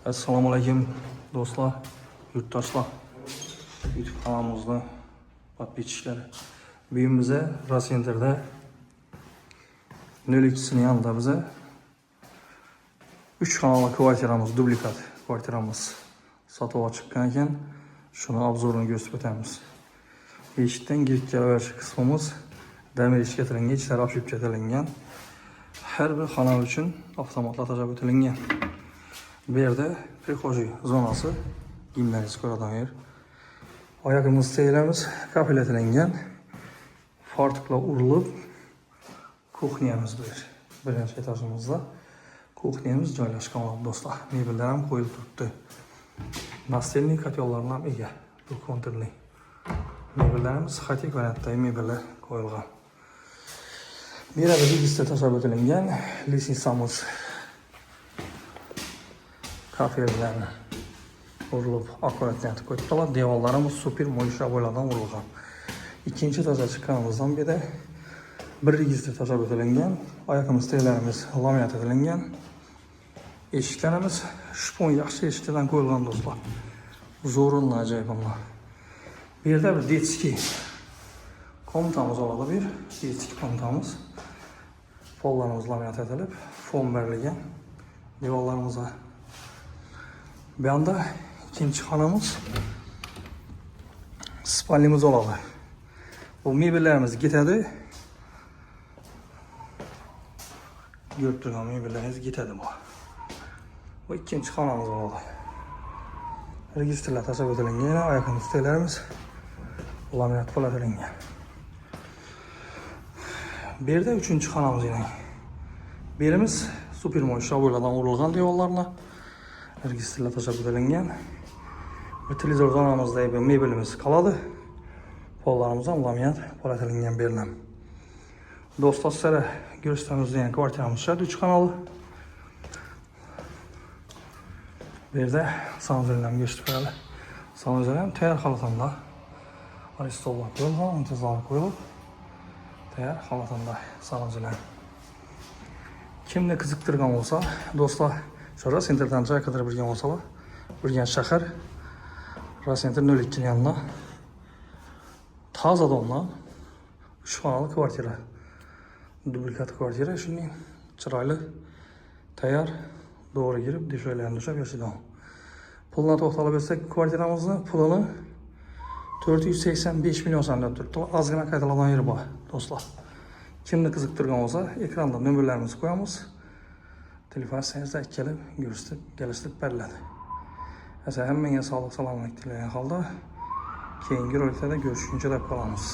Assalomu alaykum do'stlar, yurtdoshlar. YouTube kanalımızda podpischilar. Bugün bize Rasenter'da 02'sinin yanında bize 3 kanallı kvartiramız, dublikat kvartiramız satığa çıqqanken şunu obzorunu gösterib o'tamiz. Eshikdan girib kelaverish qismimiz demir ishkatilingan, ichlari ochib ketilgan. Her bir xona uchun avtomatlar tajab o'tilgan. Bu yerda prixojiy zonasi, gimnazik ko'radigan yer. Oyog'imiz teyilamiz, kafilatlangan. Fartuqlar urilib, kuxnyamiz bu yer. Birinchi etajimizda kuxnyamiz joylashgan do'stlar. Mebellar ham qo'yilib turibdi. Nastelniy kotyollar ham ega, bu konturli. Mebellarimiz xatik variantdagi mebellar qo'yilgan. Bu yerda ligistda tashlab o'tilgan lisensamiz kafelerni urilib, akkuratlanib qo'yibdilar. Devorlarimiz super mo'yshaboylardan urilgan. Ikkinchi etaja chiqqanimizdan beri bir ligistda tashlab o'tilgan, oyoqimiz taglarimiz laminat etilgan. Eshiklarimiz shpon yaxshi eshiklardan qo'yilgan do'stlar. Zo'rinli ajoyib bunlar. Bu yerda bir detskiy komnatamiz oladi, bir detskiy komnatamiz. Pollarimiz laminat etilib, fon berilgan. Devorlarimizga bu yanda ikinci xonamiz spalnimiz oladi. Bu mebellarimiz ketadi. Görüp turgan mebellarimiz ketadi bu. Bu ikinci xonamiz oladi. Registrlar tashlab o'tilgan, oyoqimiz taglarimiz laminat qo'llatilgan. Bu yerda uchinchi xonamiz yana. Bu yerimiz super mo'yshaboylardan urilgan devorlarni registrlar tashlab o'tilgan. Bu televizor zonamizda bir mebelimiz qoladi. Pollarimiz ham laminat qo'llatilgan berilgan. Do'stlar, sizlarga ko'rsatamiz degan kvartiramiz shu 3 xonali. Bu yerda sanuzlarni gösterib beradi. Sanuzlar ham tayyor holatda. Aristollar qo'yilgan, intizor qo'yilib, tayyor holatda sanuzlar. Kimni qiziqtirgan bo'lsa, do'stlar, shu Rasenterdan joy qidirib bilgan bo'lsalar, Urganch shahar Rasenter 02 yanında toza domla 3 xonali kvartira. Dublikat kvartira, shunday chiroyli, tayyor, to'g'ri girib, deshaylarni to'shab yashaydi. Pulni to'xtalib o'tsak, kvartiramizni pulini 485 million so'mdan turibdi. Ozgina qaytarilgan yeri bor, do'stlar. Kimni qiziqtirgan bo'lsa, ekranda nomerlarimizni qo'yamiz. Telefon sayozda kelib, ko'rsatib, kelishtirib beriladi. Hammaga sog'lik, salomatlik tilagan holda keyingi roliklarda görüşünce deb qolamiz.